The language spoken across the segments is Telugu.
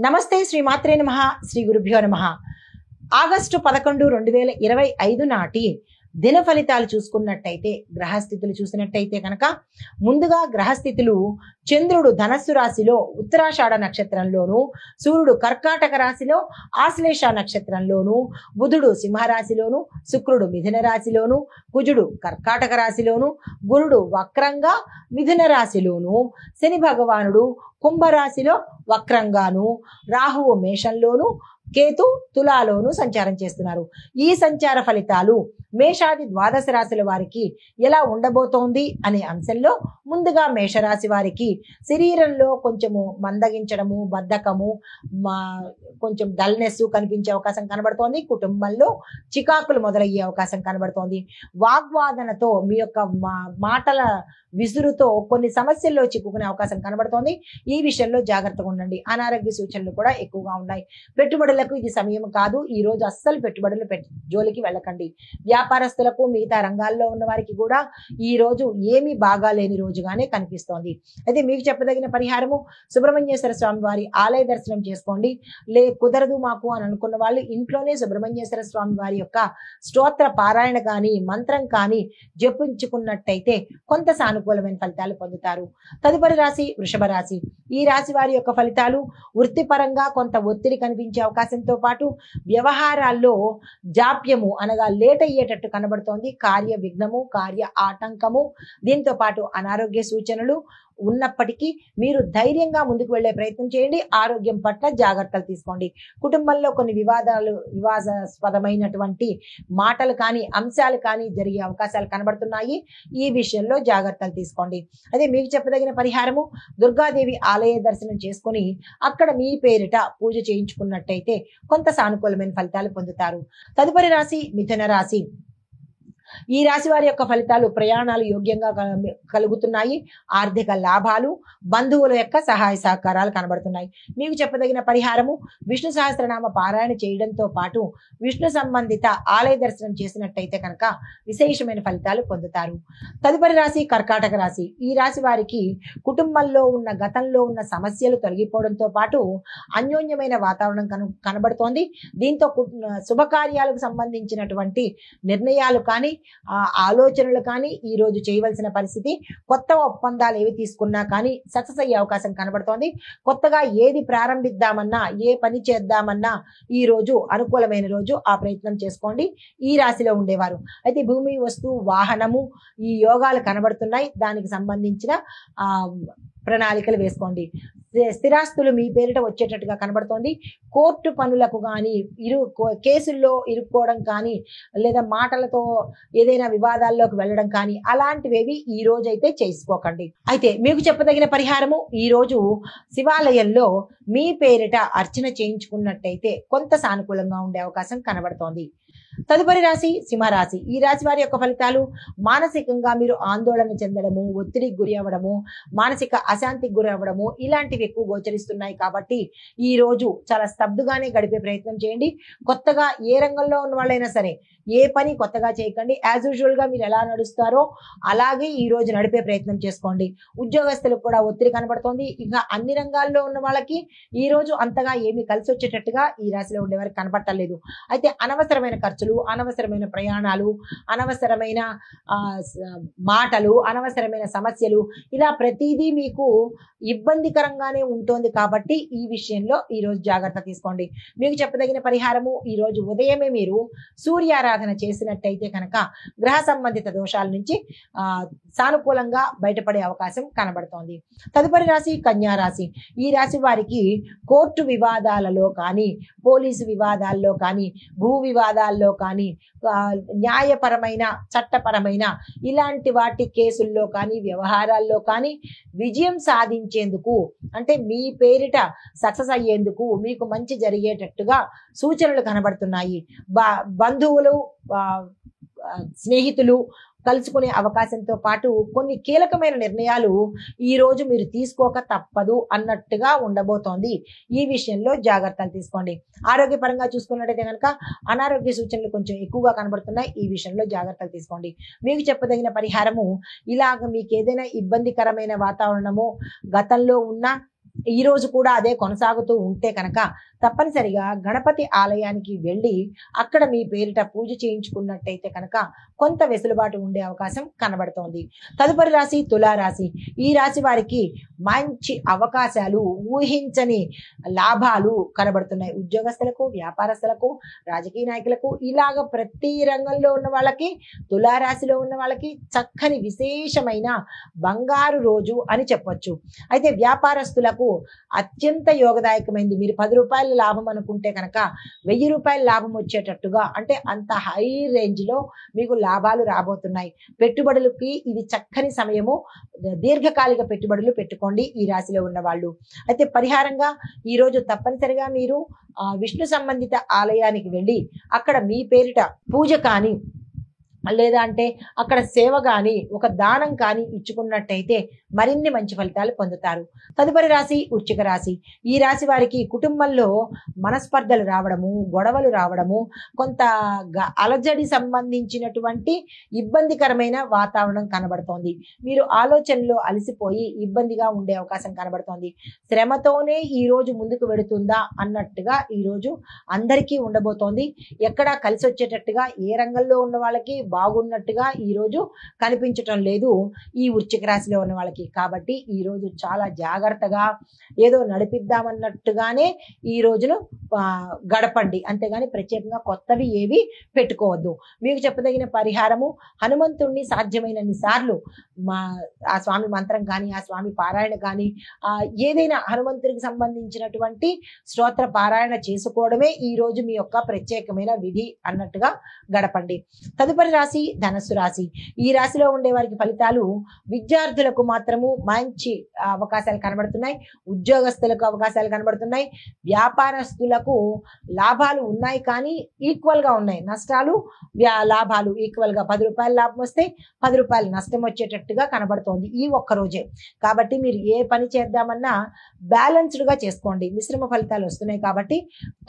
నమస్తే శ్రీ మాత్రే నమః శ్రీ గురుభ్యో నమః ఆగస్టు 11 2025 నాటి దిన ఫలితాలు చూసుకున్నట్టయితే గ్రహస్థితులు చూసినట్టయితే కనుక ముందుగా గ్రహస్థితులు చంద్రుడు ధనస్సు రాశిలో ఉత్తరాషాఢ నక్షత్రంలోను, సూర్యుడు కర్కాటక రాశిలో ఆశ్లేష నక్షత్రంలోను, బుధుడు సింహరాశిలోను, శుక్రుడు మిథున రాశిలోను, కుజుడు కర్కాటక రాశిలోను, గురుడు వక్రంగా మిథున రాశిలోను, శని భగవానుడు కుంభరాశిలో వక్రంగాను, రాహువు మేషంలోను, కేతు తులాలోను సంచారం చేస్తున్నారు. ఈ సంచార ఫలితాలు మేషాది ద్వాదశ రాశుల వారికి ఎలా ఉండబోతోంది అనే అంశంలో ముందుగా మేషరాశి వారికి శరీరంలో కొంచెము మందగించడము, బద్ధకము, కొంచెం డల్నెస్ కనిపించే అవకాశం కనబడుతోంది. కుటుంబంలో చికాకులు మొదలయ్యే అవకాశం కనబడుతోంది. వాగ్వాదనతో మీ యొక్క మాటల విసురుతో కొన్ని సమస్యల్లో చిక్కుకునే అవకాశం కనబడుతోంది. ఈ విషయంలో జాగ్రత్తగా ఉండండి. అనారోగ్య సూచనలు కూడా ఎక్కువగా ఉన్నాయి. పెట్టుబడులకు ఇది సమయం కాదు. ఈ రోజు అస్సలు పెట్టుబడులు జోలికి వెళ్ళకండి. వ్యాపారస్తులకు, మిగతా రంగాల్లో ఉన్న వారికి కూడా ఈ రోజు ఏమీ బాగాలేని రోజుగానే కనిపిస్తోంది. అయితే మీకు చెప్పదగిన పరిహారము సుబ్రహ్మణ్యేశ్వర స్వామి వారి ఆలయ దర్శనం చేసుకోండి. కుదరదు మాకు అని అనుకున్న వాళ్ళు ఇంట్లోనే సుబ్రహ్మణ్యేశ్వర స్వామి వారి యొక్క స్తోత్ర పారాయణ కానీ మంత్రం కానీ జపించుకున్నట్టయితే కొంత సానుకూలమైన ఫలితాలు పొందుతారు. తదుపరి రాశి వృషభ రాశి. ఈ రాశి వారి యొక్క ఫలితాలు వృత్తిపరంగా కొంత ఒత్తిడి కనిపించే అవకాశంతో పాటు వ్యవహారాల్లో జాప్యము అనగా లేట్ అయ్యేటట్టు కనబడుతోంది. కార్య విఘ్నము, కార్య ఆటంకము, దీంతో పాటు అనారోగ్య సూచనలు ఉన్నప్పటికీ మీరు ధైర్యంగా ముందుకు వెళ్లే ప్రయత్నం చేయండి. ఆరోగ్యం పట్ల జాగ్రత్తలు తీసుకోండి. కుటుంబంలో కొన్ని వివాదాస్పదమైనటువంటి మాటలు కానీ అంశాలు కానీ జరిగే అవకాశాలు కనబడుతున్నాయి. ఈ విషయంలో జాగ్రత్తలు తీసుకోండి. అదే మీకు చెప్పదగిన పరిహారము దుర్గాదేవి ఆలయ దర్శనం చేసుకుని అక్కడ మీ పేరిట పూజ చేయించుకున్నట్టయితే కొంత సానుకూలమైన ఫలితాలు పొందుతారు. తదుపరి రాశి మిథున రాశి. ఈ రాశి వారి యొక్క ఫలితాలు ప్రయాణాలు యోగ్యంగా కలుగుతున్నాయి. ఆర్థిక లాభాలు, బంధువుల యొక్క సహాయ సహకారాలు కనబడుతున్నాయి. మీకు చెప్పదగిన పరిహారము విష్ణు సహస్రనామ పారాయణ చేయడంతో పాటు విష్ణు సంబంధిత ఆలయ దర్శనం చేసినట్టయితే కనుక విశేషమైన ఫలితాలు పొందుతారు. తదుపరి రాశి కర్కాటక రాశి. ఈ రాశి వారికి కుటుంబంలో ఉన్న గతంలో ఉన్న సమస్యలు తొలగిపోవడంతో పాటు అన్యోన్యమైన వాతావరణం కనబడుతోంది. దీంతో శుభకార్యాలకు సంబంధించినటువంటి నిర్ణయాలు కానీ ఆలోచనలు కానీ ఈ రోజు చేయవలసిన పరిస్థితి. కొత్త ఒప్పందాలు ఏవి తీసుకున్నా కానీ సక్సెస్ అయ్యే అవకాశం కనబడుతోంది. కొత్తగా ఏది ప్రారంభిద్దామన్నా, ఏ పని చేద్దామన్నా ఈ రోజు అనుకూలమైన రోజు. ఆ ప్రయత్నం చేసుకోండి ఈ రాశిలో ఉండేవారు. అయితే భూమి, వస్తువు, వాహనము ఈ యోగాలు కనబడుతున్నాయి. దానికి సంబంధించిన ప్రణాళికలు వేసుకోండి. స్థిరాస్తులు మీ పేరిట వచ్చేటట్టుగా కనబడుతోంది. కోర్టు పనులకు కానీ, కేసుల్లో ఇరుక్కోవడం కానీ, లేదా మాటలతో ఏదైనా వివాదాల్లోకి వెళ్ళడం కానీ అలాంటివేవి ఈ రోజు అయితే చేసుకోకండి. అయితే మీకు చెప్పదగిన పరిహారము ఈ రోజు శివాలయంలో మీ పేరిట అర్చన చేయించుకున్నట్టయితే కొంత సానుకూలంగా ఉండే అవకాశం కనబడుతోంది. తదుపరి రాశి సింహరాశి. ఈ రాశి వారి యొక్క ఫలితాలు మానసికంగా మీరు ఆందోళన చెందడము, ఒత్తిడికి గురి అవ్వడము, మానసిక అశాంతికి గురి అవ్వడము ఇలాంటివి ఎక్కువ గోచరిస్తున్నాయి. కాబట్టి ఈ రోజు చాలా స్తబ్దుగానే గడిపే ప్రయత్నం చేయండి. కొత్తగా ఏ రంగంలో ఉన్న వాళ్ళైనా సరే ఏ పని కొత్తగా చేయకండి. యాజ్ యూజువల్ గా మీరు ఎలా నడుస్తారో అలాగే ఈ రోజు నడిపే ప్రయత్నం చేసుకోండి. ఉద్యోగస్తులకు కూడా ఒత్తిడి కనబడుతోంది. ఇంకా అన్ని రంగాల్లో ఉన్న వాళ్ళకి ఈ రోజు అంతగా ఏమీ కలిసి వచ్చేటట్టుగా ఈ రాశిలో ఉండేవారికి కనపడలేదు. అయితే అనవసరమైన ఖర్చులు, అనవసరమైన ప్రయాణాలు, అనవసరమైన మాటలు, అనవసరమైన సమస్యలు ఇలా ప్రతిదీ మీకు ఇబ్బందికరంగానే ఉంటుంది. కాబట్టి ఈ విషయంలో ఈ రోజు జాగ్రత్త తీసుకోండి. మీకు చెప్పదగిన పరిహారము ఈ రోజు ఉదయమే మీరు సూర్యారాధన చేసినట్టయితే కనుక గ్రహ సంబంధిత దోషాల నుంచి సానుకూలంగా బయటపడే అవకాశం కనబడుతోంది. తదుపరి రాశి కన్యా రాశి. ఈ రాశి వారికి కోర్టు వివాదాలలో కానీ, పోలీసు వివాదాల్లో కానీ, భూ వివాదాల్లో కానీ, న్యాయపరమైన చట్టపరమైన ఇలాంటి వాటి కేసుల్లో కానీ, వ్యవహారాల్లో కానీ విజయం సాధించేందుకు అంటే మీ పేరిట సక్సెస్ అయ్యేందుకు మీకు మంచి జరిగేటట్టుగా సూచనలు కనబడుతున్నాయి. బంధువులు, స్నేహితులు కలుసుకునే అవకాశంతో పాటు కొన్ని కీలకమైన నిర్ణయాలు ఈ రోజు మీరు తీసుకోక తప్పదు అన్నట్టుగా ఉండబోతోంది. ఈ విషయంలో జాగ్రత్తలు తీసుకోండి. ఆరోగ్యపరంగా చూసుకున్నట్టయితే కనుక అనారోగ్య సూచనలు కొంచెం ఎక్కువగా కనబడుతున్నాయి. ఈ విషయంలో జాగ్రత్తలు తీసుకోండి. మీకు చెప్పదగిన పరిహారము ఇలాగ మీకు ఏదైనా ఇబ్బందికరమైన వాతావరణము గతంలో ఉన్న ఈ రోజు కూడా అదే కొనసాగుతూ ఉంటే కనుక తప్పనిసరిగా గణపతి ఆలయానికి వెళ్ళి అక్కడ మీ పేరిట పూజ చేయించుకున్నట్టయితే కనుక కొంత వెసులుబాటు ఉండే అవకాశం కనబడుతోంది. తదుపరి రాశి తులారాశి. ఈ రాశి వారికి మంచి అవకాశాలు, ఊహించని లాభాలు కనబడుతున్నాయి. ఉద్యోగస్తులకు, వ్యాపారస్తులకు, రాజకీయ నాయకులకు, ఇలాగ ప్రతి రంగంలో ఉన్న వాళ్ళకి, తులారాశిలో ఉన్న వాళ్ళకి చక్కని విశేషమైన బంగారు రోజు అని చెప్పొచ్చు. అయితే వ్యాపారస్తులకు అత్యంత యోగదాయకమైంది. మీరు 10 రూపాయల లాభం అనుకుంటే కనుక 1000 రూపాయల లాభం వచ్చేటట్టుగా, అంటే అంత హై రేంజ్ లో మీకు లాభాలు రాబోతున్నాయి. పెట్టుబడులకి ఇది చక్కని సమయము. దీర్ఘకాలిక పెట్టుబడులు పెట్టుకోండి ఈ రాశిలో ఉన్న వాళ్ళు. అయితే పరిహారంగా ఈ రోజు తప్పనిసరిగా మీరు విష్ణు సంబంధిత ఆలయానికి వెళ్ళి అక్కడ మీ పేరిట పూజ కానీ లేదా అంటే అక్కడ సేవ కానీ ఒక దానం కానీ ఇచ్చుకున్నట్టయితే మరిన్ని మంచి ఫలితాలు పొందుతారు. తదుపరి రాశి వృశ్చిక రాశి. ఈ రాశి వారికి కుటుంబంలో మనస్పర్ధలు రావడము, గొడవలు రావడము, కొంత అలజడి సంబంధించినటువంటి ఇబ్బందికరమైన వాతావరణం కనబడుతోంది. మీరు ఆలోచనలో అలసిపోయి ఇబ్బందిగా ఉండే అవకాశం కనబడుతోంది. శ్రమతోనే ఈ రోజు ముందుకు వెడుతుందా అన్నట్టుగా ఈ రోజు అందరికీ ఉండబోతోంది. ఎక్కడా కలిసి వచ్చేటట్టుగా ఏ రంగంలో ఉన్న వాళ్ళకి బాగున్నట్టుగా ఈ రోజు కనిపించటం లేదు ఈ వృశ్చిక రాశిలో ఉన్న వాళ్ళకి. కాబట్టి ఈ రోజు చాలా జాగ్రత్తగా ఏదో నడిపిద్దామన్నట్టుగానే ఈ రోజును గడపండి. అంతేగాని ప్రత్యేకంగా కొత్తవి ఏవి పెట్టుకోవద్దు. మీకు చెప్పదగిన పరిహారము, హనుమంతుణ్ణి సాధ్యమైనన్ని సార్లు ఆ స్వామి మంత్రం కానీ, ఆ స్వామి పారాయణ కానీ, ఏదైనా హనుమంతుడికి సంబంధించినటువంటి స్తోత్ర పారాయణ చేసుకోవడమే ఈ రోజు మీ యొక్క ప్రత్యేకమైన విధి అన్నట్టుగా గడపండి. తదుపరి రాశి ధనస్సు రాశి. ఈ రాశిలో ఉండే వారికి ఫలితాలు విద్యార్థులకు మాత్రము మంచి అవకాశాలు కనబడుతున్నాయి. ఉద్యోగస్తులకు అవకాశాలు కనబడుతున్నాయి. వ్యాపారస్తులకు లాభాలు ఉన్నాయి కానీ ఈక్వల్ గా ఉన్నాయి. నష్టాలు లాభాలు ఈక్వల్ గా 10 రూపాయల లాభం వస్తే 10 రూపాయల నష్టం వచ్చేటట్టుగా కనబడుతోంది ఈ ఒక్క రోజే. కాబట్టి మీరు ఏ పని చేద్దామన్నా బ్యాలెన్స్డ్ గా చేసుకోండి. మిశ్రమ ఫలితాలు వస్తున్నాయి కాబట్టి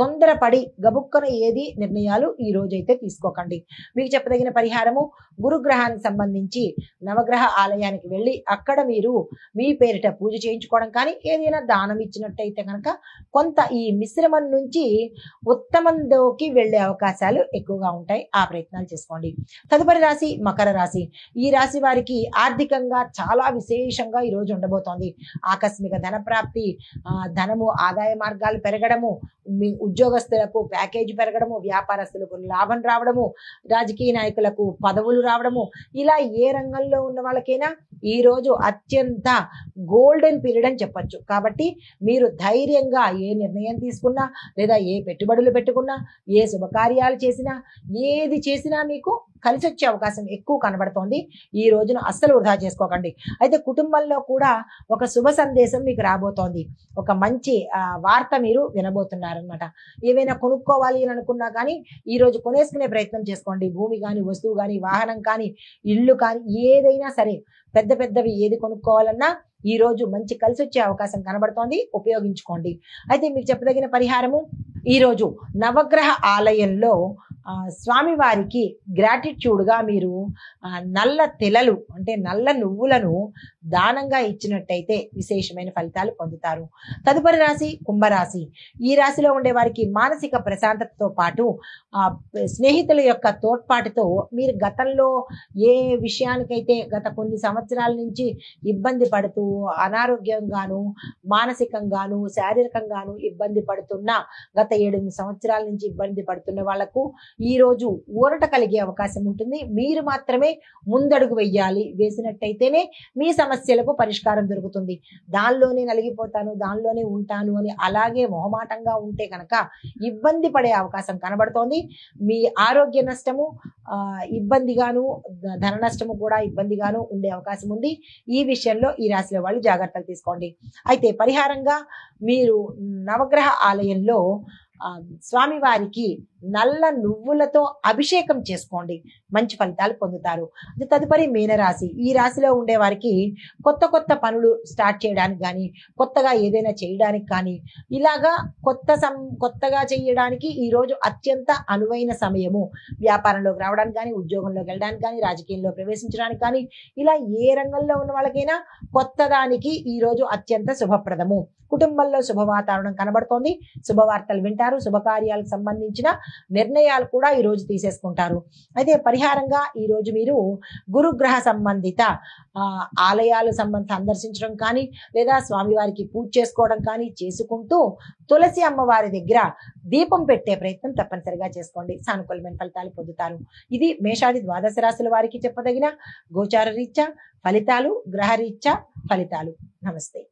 తొందరపడి గబుక్కన ఏది నిర్ణయాలు ఈ రోజైతే తీసుకోకండి. మీకు చెప్పదగిన పరిహారము, గురుగ్రహానికి సంబంధించి నవగ్రహ ఆలయానికి వెళ్ళి అక్కడ మీరు మీ పేరిట పూజ చేయించుకోవడం కానీ, ఏదైనా దానం ఇచ్చినట్టయితే కనుక కొంత ఈ మిశ్రమం నుంచి ఉత్తమంలోకి వెళ్లే అవకాశాలు ఎక్కువగా ఉంటాయి. ఆ ప్రయత్నాలు చేసుకోండి. తదుపరి రాశి మకర రాశి. ఈ రాశి వారికి ఆర్థికంగా చాలా విశేషంగా ఈ రోజు ఉండబోతోంది. ఆకస్మిక ధన ప్రాప్తి, ధనము ఆదాయ మార్గాలు పెరగడము, మీ ఉద్యోగస్తులకు ప్యాకేజీ పెరగడము, వ్యాపారస్తులకు లాభం రావడము, రాజకీయ నాయకులకు పదవులు రావడము, ఇలా ఏ రంగంలో ఉన్న వాళ్ళకైనా ఈ రోజు అత్యంత గోల్డెన్ పీరియడ్ అని చెప్పొచ్చు. కాబట్టి మీరు ధైర్యంగా ఏ నిర్ణయం తీసుకున్నా, లేదా ఏ పెట్టుబడులు పెట్టుకున్నా, ఏ శుభకార్యాలు చేసినా, ఏది చేసినా మీకు కలిసి వచ్చే అవకాశం ఎక్కువ కనబడుతోంది. ఈ రోజును అస్సలు వృధా చేసుకోకండి. అయితే కుటుంబంలో కూడా ఒక శుభ సందేశం మీకు రాబోతోంది. ఒక మంచి వార్త మీరు వినబోతున్నారనమాట. ఏవైనా కొనుక్కోవాలి అని అనుకున్నా కానీ ఈ రోజు కొనేసుకునే ప్రయత్నం చేసుకోండి. భూమి కానీ, వస్తువు కానీ, వాహనం కానీ, ఇల్లు కానీ, ఏదైనా సరే పెద్ద పెద్దవి ఏది కొనుక్కోవాలన్నా ఈ రోజు మంచి కలిసి వచ్చే అవకాశం కనబడుతోంది. ఉపయోగించుకోండి. అయితే మీకు చెప్పదగిన పరిహారము, ఈ రోజు నవగ్రహ ఆలయంలో స్వామివారికి గ్రాటిట్యూడ్ గా మీరు నల్ల తెలలు అంటే నల్ల నువ్వులను దానంగా ఇచ్చినట్టయితే విశేషమైన ఫలితాలు పొందుతారు. తదుపరి రాశి కుంభరాశి. ఈ రాశిలో ఉండే వారికి మానసిక ప్రశాంతతతో పాటు స్నేహితుల యొక్క తోడ్పాటుతో మీరు గతంలో ఏ విషయానికైతే గత కొన్ని సంవత్సరాల నుంచి ఇబ్బంది పడుతూ అనారోగ్యంగాను, మానసికంగాను, శారీరకంగాను ఇబ్బంది పడుతున్న, గత 7 సంవత్సరాల నుంచి ఇబ్బంది పడుతున్న వాళ్లకు ఈ రోజు ఊరట కలిగే అవకాశం ఉంటుంది. మీరు మాత్రమే ముందడుగు వెయ్యాలి. వేసినట్టయితేనే మీ సమస్యలకు పరిష్కారం దొరుకుతుంది. దానిలోనే నలిగిపోతాను, దానిలోనే ఉంటాను అని అలాగే మొహమాటంగా ఉంటే కనుక ఇబ్బంది పడే అవకాశం కనబడుతోంది. మీ ఆరోగ్య నష్టము ఇబ్బందిగాను, ధన నష్టము కూడా ఇబ్బందిగాను ఉండే అవకాశం ఉంది. ఈ విషయంలో ఈ రాశిలో వాళ్ళు జాగ్రత్తలు తీసుకోండి. అయితే పరిహారంగా మీరు నవగ్రహ ఆలయంలో స్వామివారికి నల్ల నువ్వులతో అభిషేకం చేసుకోండి, మంచి ఫలితాలు పొందుతారు. తదుపరి మీనరాశి. ఈ రాశిలో ఉండే వారికి కొత్త కొత్త పనులు స్టార్ట్ చేయడానికి కానీ, కొత్తగా ఏదైనా చేయడానికి కానీ, ఇలాగా కొత్తగా చేయడానికి ఈ రోజు అత్యంత అనువైన సమయము. వ్యాపారంలోకి రావడానికి కానీ, ఉద్యోగంలోకి వెళ్ళడానికి కానీ, రాజకీయంలో ప్రవేశించడానికి కానీ, ఇలా ఏ రంగంలో ఉన్న వాళ్ళకైనా కొత్త దానికి ఈ రోజు అత్యంత శుభప్రదము. కుటుంబంలో శుభ వాతావరణం కనబడుతోంది. శుభవార్తలు వింటారు. శుభకార్యాలకు సంబంధించిన నిర్ణయాలు కూడా ఈ రోజు తీసేసుకుంటారు. అయితే పరిహారంగా ఈ రోజు మీరు గురుగ్రహ సంబంధిత ఆలయాలు సందర్శించడం కానీ, లేదా స్వామివారికి పూజ చేసుకోవడం కానీ చేసుకుంటూ తులసి అమ్మవారి దగ్గర దీపం పెట్టే ప్రయత్నం తప్పనిసరిగా చేసుకోండి. సానుకూలమైన ఫలితాలు పొందుతారు. ఇది మేషాది ద్వాదశ రాశుల వారికి చెప్పదగిన గోచార రీత్యా ఫలితాలు, గ్రహ రీత్యా ఫలితాలు. నమస్తే.